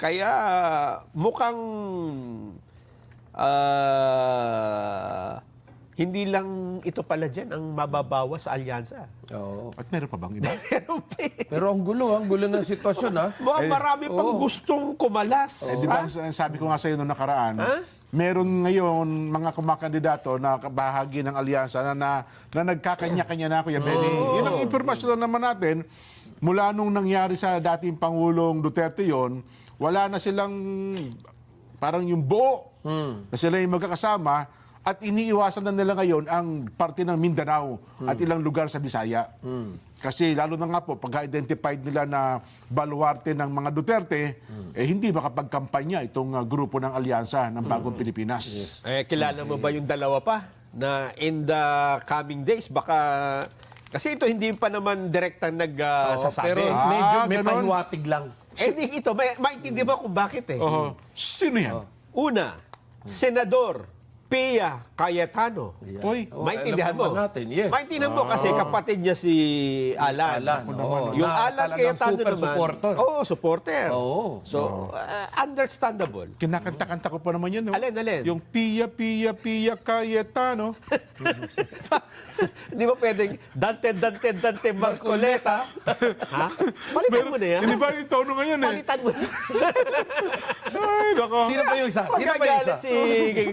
Kaya mukhang hindi lang ito pala dyan ang mababawas sa alyansa. Oo. At meron pa bang iba? Pero ang gulo ng sitwasyon, ha? Mukhang marami pang gustong kumalas. Di ba, sabi ko nga sa iyo noong nakaraan, meron ngayon mga kumakandidato na bahagi ng alyansa na nagkakanya-kanya na, Kuya Benny. Yun ang impormasyon lang naman natin. Mula nung nangyari sa dating Pangulong Duterte yon, wala na silang parang yung buo na sila yung magkakasama at iniiwasan na nila ngayon ang parte ng Mindanao at ilang lugar sa Bisaya. Kasi lalo na nga po, pag-identified nila na baluarte ng mga Duterte, hindi makapagkampanya itong grupo ng alyansa ng Bagong Pilipinas. Kilala mo ba yung dalawa pa na in the coming days baka kasi ito hindi pa naman direktang nagsasabi. Pero medyo may ganon. pahiwatig lang. Ito, maintindihan mo kung bakit eh. Sino yan? Una, Senador Pia Cayetano. Oy, Maintindihan alam mo? naman natin, yes. Maintindihan mo kasi kapatid niya si Alan. Oo. Yung Na Alan talagang Cayetano super naman. supporter. Oo, supporter. Oo. So, understandable. kinakanta-kanta ko pa naman yan. No? Alin? Yung Pia Cayetano. Di ba pwedeng Dante Marcoleta? Ha? Palitan mo na yan. Hindi ba yung tono ngayon eh? Palitan mo na. Ay, nako. Sino pa yung isa? Sino pa yung isa? Magagalit si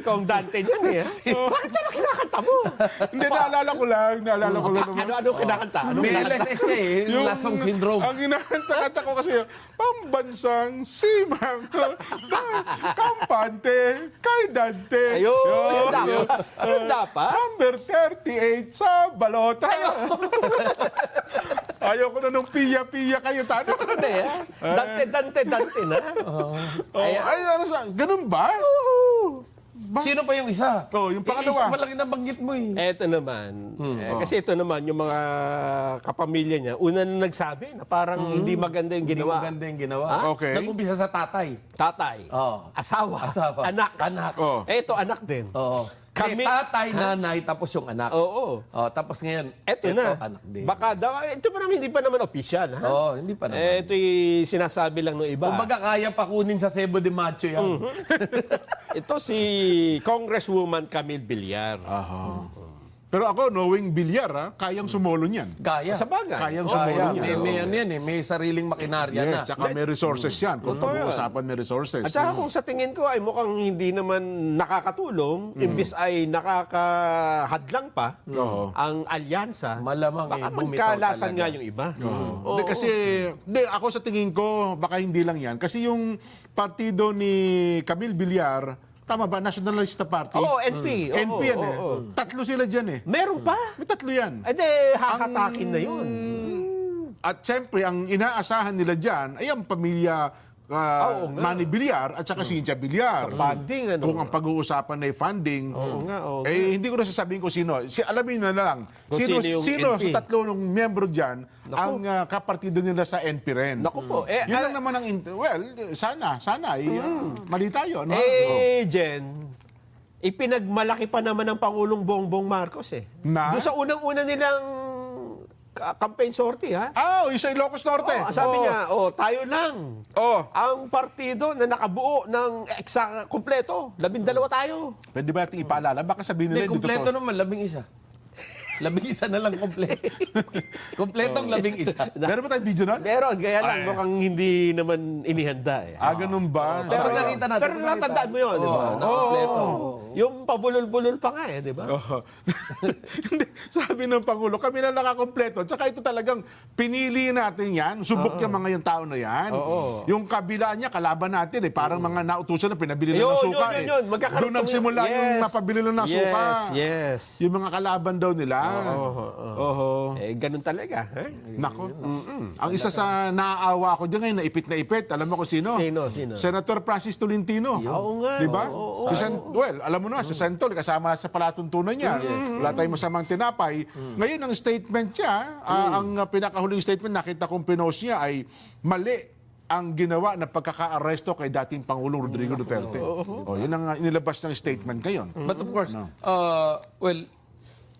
Kong Dante dyan eh. Bakit siya na kinakanta mo? Hindi, naalala ko lang naman. Ano kinakanta? Ano May LSS eh, yung lasong syndrome. Ang inakanta-kanta ko kasi, pambansang simang, kampante, kay Dante. Ayun, dapat. Ayun dapat. Number 38 sa balota. Ayaw ko na nung Pia kayo, tano. Ano eh? Dante na. Ay, ano sa, ganun ba? Sino pa yung isa? Yung pangalawa. Isa pa lang yung nabanggit mo eh. Eto naman. Kasi ito naman, yung mga kapamilya niya, una na nagsabi na parang hindi maganda yung Hindi ginawa. maganda yung ginawa. Okay. Nag-umpisa sa tatay. Tatay, Oo. asawa, Asawa. anak. Oh. Ito, anak din. Oo. Kami- Tatay, nanay, tapos yung anak. Oo. Tapos ngayon, Eto na. anak din. Baka daw, ito pa naman, hindi pa naman official. Ha? Oo, hindi pa naman. Ito'y sinasabi lang ng iba. Kumbaga kaya pa kunin sa Cebu de Macho yan. Ito si Congresswoman Camille Villar. Pero ako, knowing Bilyar, kayang sumolo niyan. Kaya. Sa bagay. Kayang sumolo niyan. May ano yan eh, may sariling makinarya na. Yes, tsaka may resources yan. Kung pag-uusapan may resources. At saka kung sa tingin ko ay mukhang hindi naman nakakatulong, imbis ay nakakahadlang pa ang alyansa, Malamang baka bumitaw magkalasan talaga. nga yung iba. Hindi, kasi, ako sa tingin ko, baka hindi lang yan. Kasi yung partido ni Camille Villar, tama ba? Nationalista Party? Oo, NP. Oo, NP yan eh. oo. Tatlo sila dyan eh. Meron pa? May tatlo yan. Eh di, hahatakin na yun. At siyempre, ang inaasahan nila dyan ay ang pamilya Oo nga. Manny Villar at saka Cynthia Villar. Sa funding, ano? Kung ang pag-uusapan ay funding, Oo nga, oo nga. hindi ko na sasabihin kung sino. Alamin na lang. Kung Sino sino yung NP. sa tatlo ng membro dyan ang kapartido nila sa NP rin. Naku po. Yun lang naman ang, sana, mali tayo. No? Jen, ipinagmalaki pa naman ng Pangulong Bongbong Marcos eh. Na? Doon sa unang-una nilang campaign sortie, ha? Yung sa Ilocos Norte. Sabi niya, tayo lang. Ang partido na nakabuo ng kompleto. 12 tayo. Pwede ba natin ipaalala? Baka sabihin nila, Hindi, kompleto naman, 11. 11 na lang kompleto. Kompletong 11. Meron ba tayong video nun? Pero gaya lang, mukhang hindi naman inihanda eh. Ganun ba? Pero nakita natin. Pero natandaan mo yun, di ba? Kompleto. Yung pabulol-bulol pa nga eh, di ba? Hindi, sabi ng Pangulo, kami na nakakompleto. Tsaka ito talagang pinili natin yan. Subok yung mga yung tao na yan. Yung kabila niya, kalaban natin eh. Parang mga nautusan na pinabili na ng suka eh. Yun. Doon nagsimula yung napabili na ng suka. Yes. Yung mga kalaban daw nila. Ganun talaga. Eh? Nako. Ang isa sa naaawa ko dyan ngayon, na ipit. Alam mo kung sino? Sino? Senator Francis Tolentino. Oo nga. Di ba? Oo. Alam mo na, si Sentol, kasama sa palatuntunan niya. Wala tayong masamang tinapay. Ngayon, ang statement niya, ang pinakahuling statement, nakita kong pinost niya ay mali ang ginawa na pagkaka-aresto kay dating Pangulong Rodrigo Duterte. Yun ang inilabas ng statement ngayon. But of course,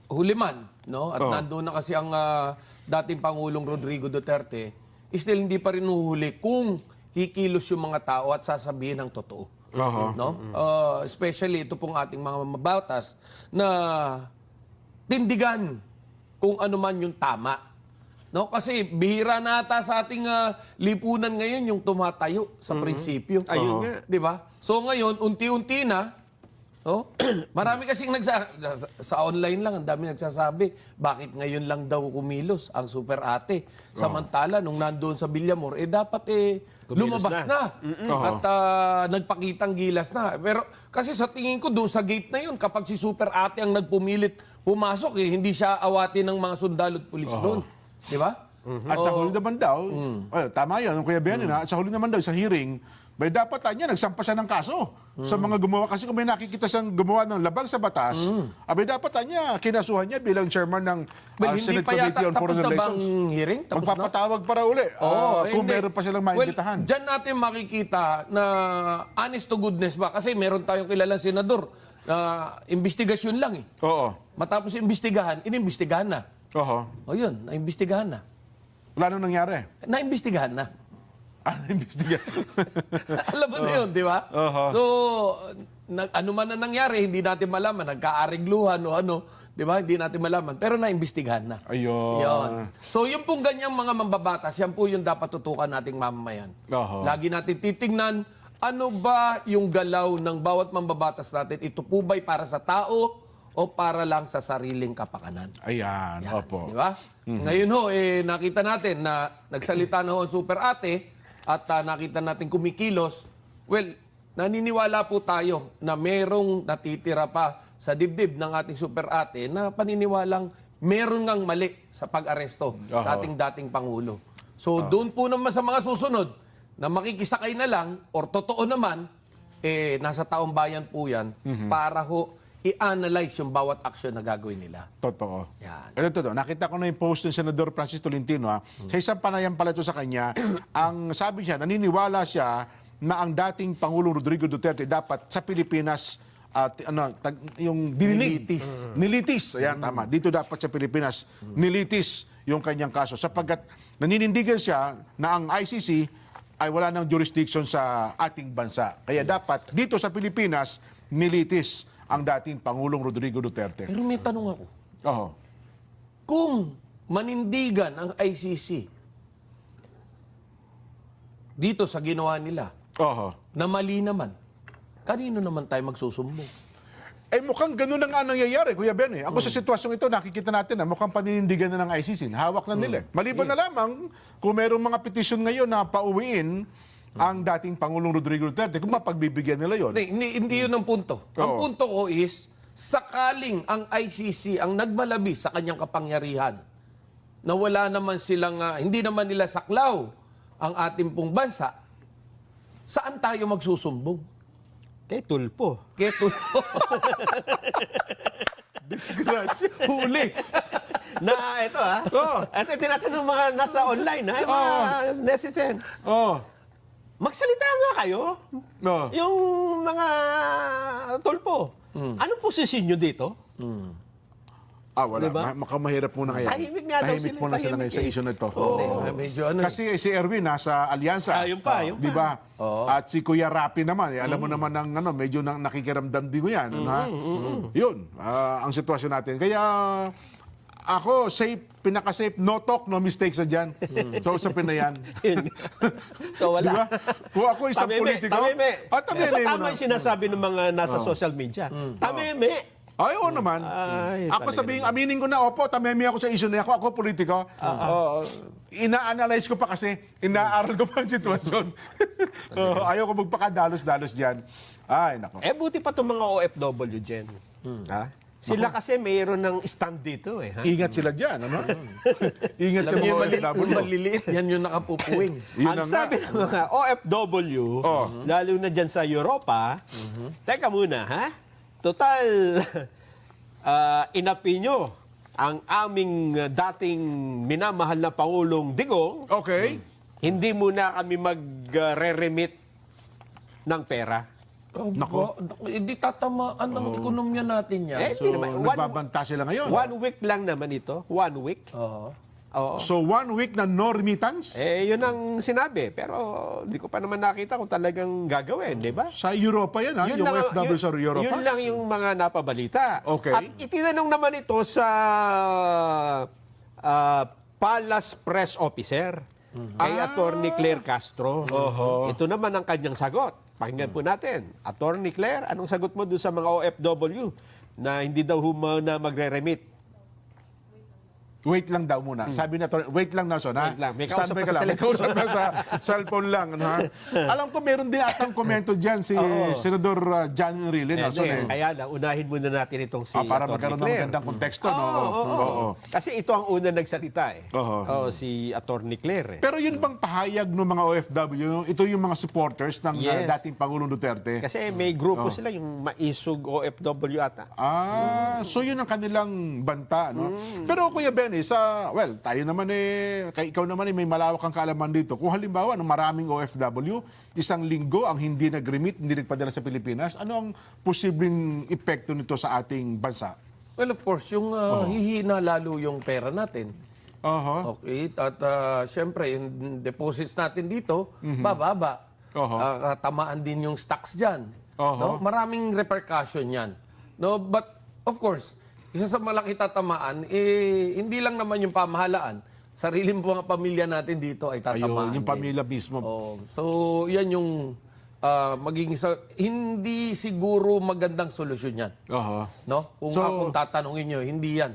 huli man, no? At nandoon na kasi ang dating Pangulong Rodrigo Duterte, still hindi pa rin huhuli kung kikilos yung mga tao at sasabihin ng totoo. No? Especially ito pong ating mga mababatas na tindigan kung ano man yung tama. No? Kasi bihira na ata sa ating lipunan ngayon yung tumatayo sa prinsipyo. Ayun nga. Di ba? So ngayon, unti-unti na, marami kasing sa online lang, ang dami nagsasabi, bakit ngayon lang daw kumilos ang Super Ate? Samantala, nung nandoon sa Villamor, dapat lumabas na. At nagpakitang gilas na. Pero kasi sa tingin ko, doon sa gate na yun, kapag si Super Ate ang nagpumilit pumasok, hindi siya awatin ng mga sundalo at pulis doon. Di ba? At sa huli naman daw, tama yun, Kuya Benny, at sa huli naman daw, sa hearing, may dapat niya, nagsampa siya ng kaso sa mga gumawa. Kasi kung may nakikita siyang gumawa ng labag sa batas, abay dapat niya, kinasuhan niya bilang chairman ng Well, Senate hindi pa yata Committee on tapos Foreign na bang Relations. hearing? Tapos na? Magpapatawag para uli kung hindi. meron pa silang maimbitahan. Well, dyan natin makikita na honest to goodness ba? Kasi meron tayong kilalang senador na investigasyon lang eh. Oo. Matapos imbestigahan, inimbestigahan na. Oo. O yun, naimbestigahan na. Wala nang nangyari. Naimbestigahan na. Imbestiga. Alam mo na yun, di ba? So, ano man na nangyari, hindi natin malaman. Nagkaarigluhan o ano, di ba? Hindi natin malaman. Pero naimbestigahan na. Ayun. Yun. So, yung pong ganyang mga mambabatas, yan po yung dapat tutukan nating mamamayan. Lagi natin titingnan, ano ba yung galaw ng bawat mambabatas natin? Ito po ba'y para sa tao o para lang sa sariling kapakanan? Ayan, opo. Di ba? Ngayon ho, nakita natin na nagsalita na ho ang Super Ate at nakita natin kumikilos. Well, naniniwala po tayo na merong natitira pa sa dibdib ng ating Super Ate na paniniwalang meron ngang mali sa pag-aresto sa ating dating Pangulo. So doon po naman sa mga susunod na makikisakay na lang or totoo naman, nasa taong bayan po yan para ho i-analyze yung bawat action na gagawin nila. Totoo. Yan. Totoo. Nakita ko na yung post ng Senador Francis Tolentino. Sa isang panayam pala ito sa kanya, ang sabi siya, naniniwala siya na ang dating Pangulong Rodrigo Duterte dapat sa Pilipinas yung Nilitis. Nilitis. Ayan, tama. Dito dapat sa Pilipinas, nilitis yung kanyang kaso. Sapagkat naninindigan siya na ang ICC ay wala ng jurisdiction sa ating bansa. Kaya dapat dito sa Pilipinas, nilitis ang dating Pangulong Rodrigo Duterte. Pero may tanong ako. Oo. Kung manindigan ang ICC dito sa ginawa nila, Oo. na mali naman, kanino naman tayo magsusumbong? Mukhang ganun na nga nangyayari, Kuya Ben. Ako sa sitwasyong ito, nakikita natin na mukhang paninindigan na ng ICC. Hawak na nila. Maliban na lamang kung mayroong mga petisyon ngayon na pauwiin ang dating Pangulong Rodrigo Duterte, kung mapagbibigyan nila yon. Hindi yun ang punto. Ang Oo. punto ko is, sakaling ang ICC ang nagmalabi sa kanyang kapangyarihan, na wala naman silang, hindi naman nila saklaw ang ating pong bansa, saan tayo magsusumbong? Kay Tulpo. Keto. Disgrasya. Huli. Na ito ito tinatanong mga nasa online mga netizen. Oh. Magsalita nga kayo. No. Yung mga Tulpo. Anong posisyon nyo dito? Wala. Diba? Mahirap muna kaya. Tahimik nga daw Tahimik sila, muna sila ngayon sa tahimik issue na ito. Medyo ano. Kasi si Erwin nasa Alyansa. Yung pa. Di ba? At si Kuya Rapi naman, alam mo naman ng medyo nakikiramdam din ko yan. Yun, ang sitwasyon natin. Kaya ako, pinaka-safe, no talk, no mistakes na dyan. So, usapin na yan. So, wala. Diba? Kung ako isang politiko, Tameme. tameme So, mo tama na. yung sinasabi ng mga nasa social media. Tameme. Ay, oo naman. Ako sabihin, aminin ko na, opo, tamemi ako sa issue na ako politiko. Ina-analyze ko pa kasi, inaaral ko pa ang sitwasyon. Ayaw ko magpakadalos-dalos dyan. Ay, nako. Buti pa itong mga OFW dyan. Ha? Sila kasi mayroon ng stand dito ha? Ingat sila dyan, ano? Ingat Alam yung niyo, mga kung OFW. maliliit, yan yung nakapupuwing. Yun Ang na nga. sabi ng mga OFW, lalo na dyan sa Europa, teka muna, ha? Total, inapi nyo ang aming dating minamahal na Pangulong Digong, Okay. hindi muna kami mag-re-remit ng pera. Nako. Hindi tatamaan ng ekonomiya natin yan. Hindi So, naman. nagbabanta sila ngayon. 1 week lang naman ito. 1 week. Oo. Oo. So 1 week na no remittance? Yun ang sinabi. Pero hindi ko pa naman nakita kung talagang gagawin, di ba? Sa Europa yan, ha? Yung lang- OFW sa Europa? Yun lang yung mga napabalita. Okay. At itinanong naman ito sa Palace Press Officer kay Attorney Claire Castro. Ito naman ang kanyang sagot. Pakinggan po natin. Attorney Claire, anong sagot mo doon sa mga OFW na hindi daw na magre-remit? Wait lang daw muna. Sabi na to, wait lang na, son, ha? Wait lang. May Standby kausap pa ka sa lang. May telepono. kausap na sa cellphone lang. Ano, ha? Alam ko, meron din atang komento dyan si Senador Johnny Enrile. No? Kaya lang, unahin muna natin itong si Para Attorney magkaroon ng Claire. magandang konteksto. No? Oo. Kasi ito ang una nagsalita eh. Oo. Si Attorney Claire eh. Pero yun bang pahayag ng mga OFW, ito yung mga supporters ng Yes. dating Pangulong Duterte? Kasi may grupo sila, yung Maisog OFW ata. So yun ang kanilang banta, no? Pero Kuya Benny, tayo naman ikaw naman may malawak kang kaalaman dito. Kung halimbawa, maraming OFW, isang linggo ang hindi nag-remit, hindi nagpadala sa Pilipinas, ano ang posibleng epekto nito sa ating bansa? Well, of course, yung hihina lalo yung pera natin. Okay, at syempre, yung deposits natin dito, bababa. Tamaan din yung stocks dyan. No? Maraming repercussion yan. No? But, of course, isa sa malaki tatamaan, hindi lang naman yung pamahalaan. Sariling mga pamilya natin dito ay tatamaan. Yung pamilya mismo. So, yan yung magiging hindi siguro magandang solusyon yan. No? Kung akong tatanungin nyo, hindi yan.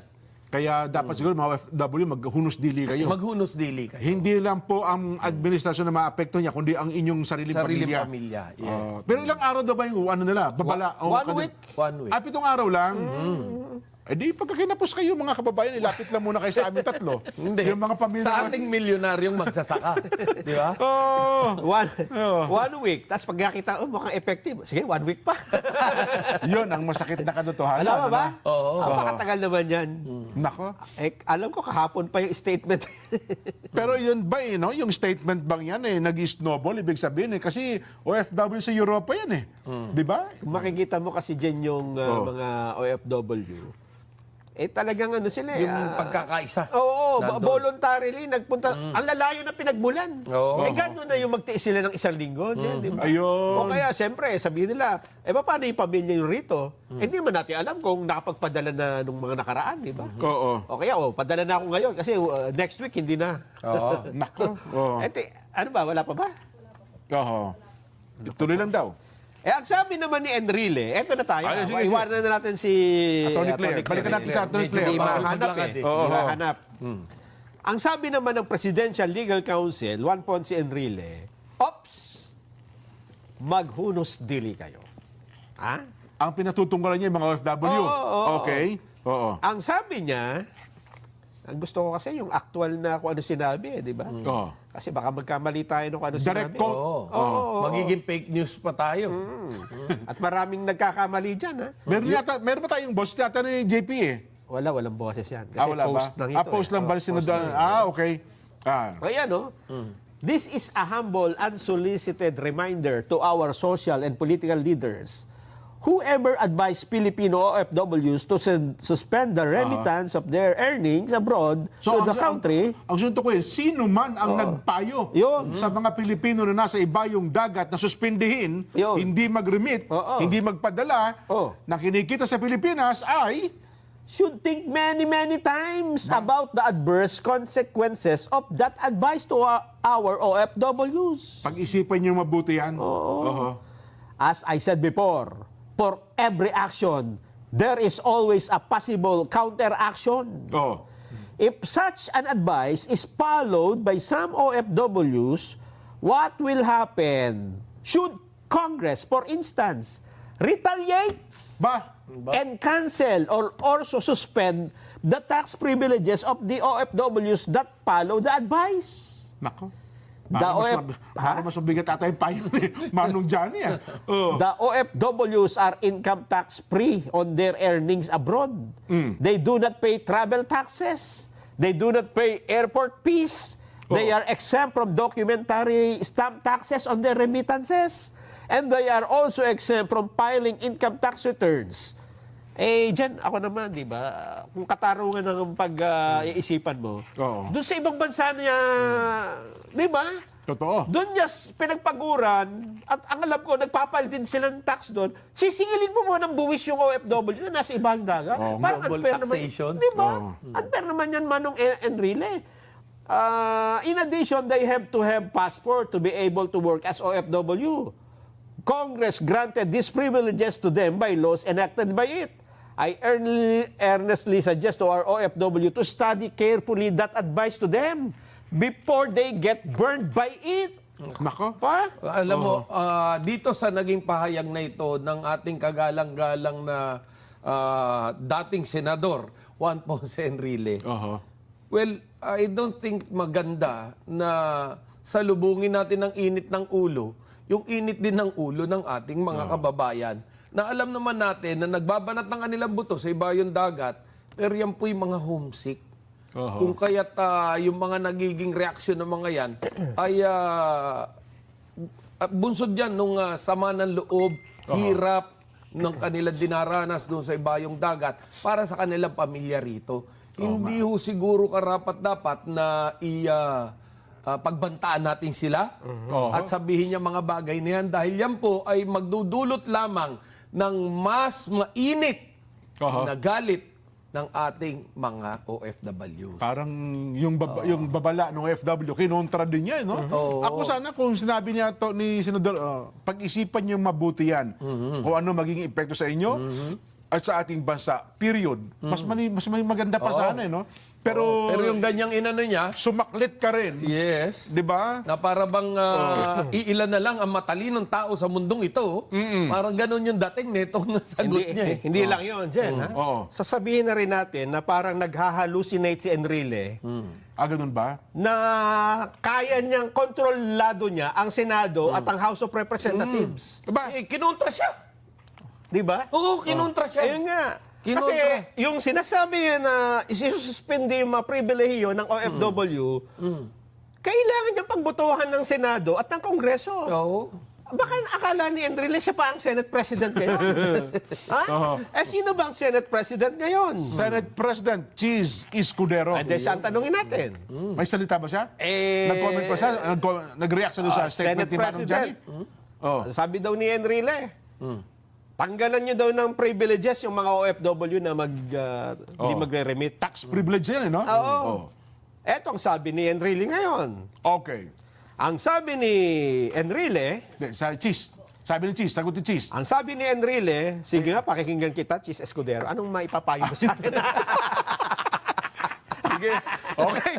Kaya dapat siguro mga OFW maghunos dili kayo. Maghunos dili kayo. Hindi lang po ang administrasyon na maapekto niya, kundi ang inyong sariling pamilya. Yes. Pero ilang araw daw ba yung nila? Babala? 1 week. 1 week. 7 araw lang? Di pagka kinapos kayo mga kababayan, ilapit lang muna kayo sa amin tatlo. Hindi. Yung mga pamilya. Sa ating milyonaryong magsasaka. Di ba? One week. Tapos pag nakita, mukhang effective. Sige, 1 week pa. Yun ang masakit na katotohanan. Alam mo ba? Oo. Napakatagal naman yan. Nako. Alam ko, kahapon pa yung statement. Pero yun ba yung statement bang yan nag-snowball, ibig sabihin kasi OFW sa Europa yan Di ba? Kung makikita mo kasi dyan yung mga OFW, talagang sila Yung pagkakaisa. Oo, Nandun. voluntarily nagpunta. Ang lalayo na pinagmulan. Oo. Gano'n na yung magtiis sila ng isang linggo. Dyan, di ba? Ayun. O kaya, siyempre, sabihin nila, paano yung pamilya yung rito? Hindi man natin alam kung nakapagpadala na nung mga nakaraan, di ba? Oo. O kaya, padala na ako ngayon kasi next week hindi na. Oo. Nako. Oo. Ano ba? Wala pa ba? Oo. Tuloy lang daw. Ang sabi naman ni Enrile, eto na tayo. Ay, sige, Iwanan na natin si Attorney Claire. Balikan natin sa Attorney Claire. Hindi Baka mahanap maglakad eh. eh. Oo. Hindi mahanap. Ang sabi naman ng Presidential Legal Counsel, Juan Ponce Enrile, Ops, maghunos dili kayo. Ha? Ang pinatutunggalan niya yung mga OFW. Oo. Okay. Oo. Ang sabi niya, ang gusto ko kasi yung actual na kung ano sinabi, di ba? Oo. Kasi baka magkamali tayo nung ano Direct sinabi. quote. Oo. Magiging fake news pa tayo. At maraming nagkakamali dyan, ha? Meron ba tayong boss yata ni JP Walang boses yan. Kasi wala post ba? lang ito. Post lang ba? Okay. Ayan, no? This is a humble, unsolicited reminder to our social and political leaders. Whoever advised Filipino OFWs to suspend the remittance of their earnings abroad to the country. Ang sunto ko sino man ang nagpayo Yun. sa mga Pilipino na nasa ibayong dagat na suspindihin, Yun. hindi mag-remit, hindi magpadala, na kinikita sa Pilipinas ay should think many, many times about the adverse consequences of that advice to our OFWs. pag-isipan niyo mabuti yan. As I said before, for every action, there is always a possible counteraction. Oo. If such an advice is followed by some OFWs, what will happen? Should Congress, for instance, retaliate and cancel or also suspend the tax privileges of the OFWs that follow the advice? Nako. The Para mas mabigat ata yung payo ni Manong Johnny. The OFWs are income tax free on their earnings abroad. They do not pay travel taxes. They do not pay airport fees. They are exempt from documentary stamp taxes on their remittances. And they are also exempt from filing income tax returns. Dyan, ako naman, di ba, kung katarungan ng pag-iisipan mo, Oo. doon sa ibang bansa niya, di ba, Totoo. doon niya pinagpaguran, at ang alam ko, nagpapal din sila ng tax doon, sisingilin mo muna ng buwis yung OFW na nasa ibang dagat. Oo, Parang global unfair taxation. Naman, di ba? Oo. Unfair naman yan, Manong Enrile. In addition, they have to have passport to be able to work as OFW. Congress granted these privileges to them by laws enacted by it. I earnestly suggest to our OFW to study carefully that advice to them before they get burned by it. Nako. Pa? Alam mo, dito sa naging pahayag na ito ng ating kagalang-galang na dating senador, Juan Ponce Enrile, Oho. well, I don't think maganda na salubungin natin ng init ng ulo, yung init din ng ulo ng ating mga kababayan. Na alam naman natin na nagbabanat ng kanilang buto sa ibayong dagat, pero yan po yung mga homesick. Oho. Kung kaya't yung mga nagiging reaksyon ng mga yan ay bunsod yan nung sama ng loob, hirap ng kanilang dinaranas doon sa ibayong dagat para sa kanilang pamilya rito. Hindi ho siguro karapat-dapat na pagbantaan natin sila at sabihin niya mga bagay na yan dahil yan po ay magdudulot lamang ng mas mainit na galit ng ating mga OFWs. Parang yung babala ng OFW, kinontra din niya, no? Ako sana kung sinabi niya to ni Senador, pag-isipan niyo mabuti yan. Kung ano magiging epekto sa inyo at sa ating bansa, period. Mas maganda pa sana, no? Pero yung ganyang inano niya, sumaklit ka rin. yes, Di ba? na para bang iilan na lang ang matalinong tao sa mundong ito, parang ganun yung dating netong sagot niya. Hindi lang yun, Jen. Ha? Oo. Sasabihin na rin natin na parang naghahalucinate si Enrile Ganun ba? na kaya niyang kontrolado niya ang Senado at ang House of Representatives. Diba? Kinontra siya. Di ba? Oo, kinontra siya. Ayun nga. Kinontra. Kasi yung sinasabi niya na isususpende yung mga pribilehiyo ng OFW, kailangan niyang pagbotohan ng Senado at ng Kongreso. Oo. Baka akala ni Enrile siya pa ang Senate President ngayon. Ha? Sino ba ang Senate President ngayon? Senate President Cheese Escudero. Ay, siya ang tanongin natin. May salita ba siya? Nag-comment pa siya? Nag-react siya doon sa statement Senate ni Manong Johnny? President. Sabi daw ni Enrile, tanggalan niyo daw ng privileges yung mga OFW na hindi magre-remit. Tax privilege yan, no? Oo. Eto ang sabi ni Enrile ngayon. Okay. Ang sabi ni Enrile, Sa Cheese. Sabi ni Cheese, sagot ni Cheese. ang sabi ni Enrile, sige nga, pakikinggan kita, Cheese Escudero. Anong maipapayo mo sa akin? Sige. Okay.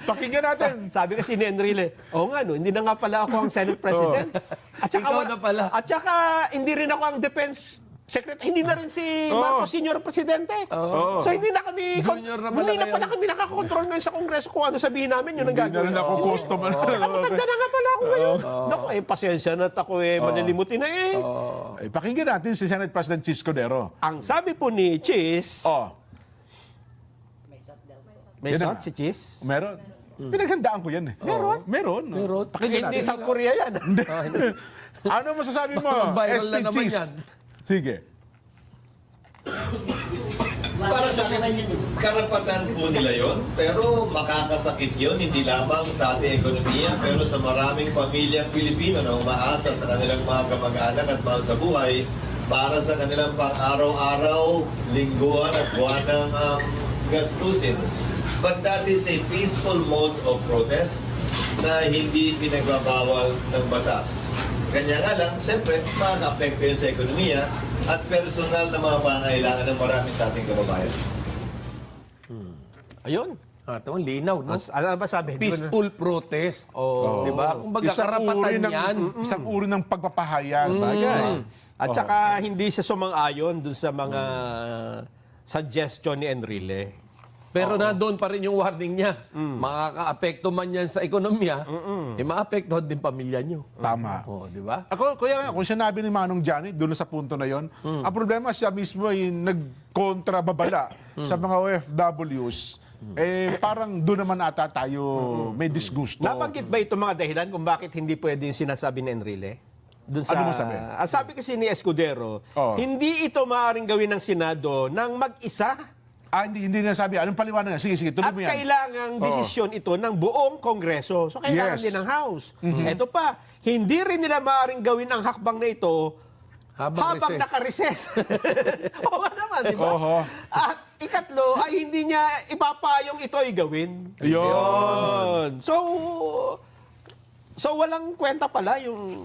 Pakinggan natin. Sabi kasi ni Enrile, oo nga, no, hindi na nga pala ako ang Senate President. At saka, Ikaw na pala. At saka, hindi rin ako ang Defense Secretary. Hindi na rin si Marcos Senior Presidente. So, hindi na kami, Junior na pala hindi na kayo. pala kami nakakakontrol ngayon sa Kongreso kung ano sabihin namin, yun ang Hindi na gagawin. rin ako customer. At saka, matanda na nga pala ako ngayon. Naku, pasensya na at ako malilimutin na Pakinggan natin si Senate President Cheese Escudero. Ang sabi po ni Cheese, may Yan na shot nga. si Cheese? Meron. Pinaghandaan ko yan eh. Meron. Pakinggan Hindi natin. South Korea yan. Ano masasabi mo, Viral SP na naman Cheese? yan. Sige. Para sa akin, karapatan po nila yon, pero makakasakit yon hindi lamang sa ating ekonomiya, pero sa maraming pamilyang Pilipino na umaasa sa kanilang mga kamag-anak at mahal sa buhay para sa kanilang pang-araw-araw, lingguan at buwanang gastusin. But that is a peaceful mode of protest na hindi pinagbabawal ng batas. Kanya nga lang, siyempre, makaka-apekto yun sa ekonomiya at personal na mga pangailangan ng marami sa ating kababayan. Ayun. Ito, linaw, no? Ano ba sabi? Peaceful protest. Di ba? Kung baga, karapatan yan. Isang uri ng pagpapahayag. Bagay. At saka hindi siya sumang-ayon dun sa mga suggestion ni Enrile. Pero na doon pa rin yung warning niya. Makaka-apekto man yan sa ekonomiya, maapektuhan din pamilya niyo. Tama. Di ba? Ako, kuya nga, kung sinabi ni Manong Johnny, doon sa punto na yon, ang problema siya mismo ay nagkontrababala sa mga OFWs. Parang doon naman ata tayo may disgusto. Nabanggit ba itong mga dahilan kung bakit hindi pwede yung sinasabi ni Enrile? Dun sa, Ano mo sabi? Ang sabi kasi ni Escudero, Oo. hindi ito maaaring gawin ng Senado ng mag-isa. Hindi na sabi. Anong paliwanag? Sige, tuloy At mo yan. kailangang desisyon ito ng buong Kongreso. So kailangan Yes. din ng House. Ito pa, hindi rin nila maaaring gawin ang hakbang na ito habang recess. naka-recess. Oo nga naman, di ba? Oho. At ikatlo, ay hindi niya ipapayong ito ay gawin. Yun. So walang kwenta pala yung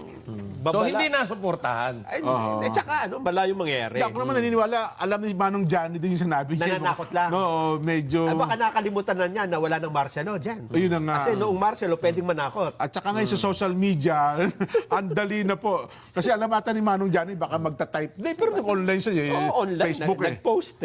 babala. So, hindi nasuportahan. Ay, tsaka bala yung mangyayari. Ako naman naniniwala, alam ni Manong Johnny din yung sinabi niya. Nananakot lang. No, medyo... Ay, baka nakalimutan na niya na wala ng Marcelo dyan. Ayun na nga. Kasi noong Marcelo, pwedeng manakot. At saka ngayon sa social media, ang dali na po. Kasi alam ata ni Manong Johnny, baka magta-type. Hindi, pero nag-online siya. Oo, online. Facebook Nag-post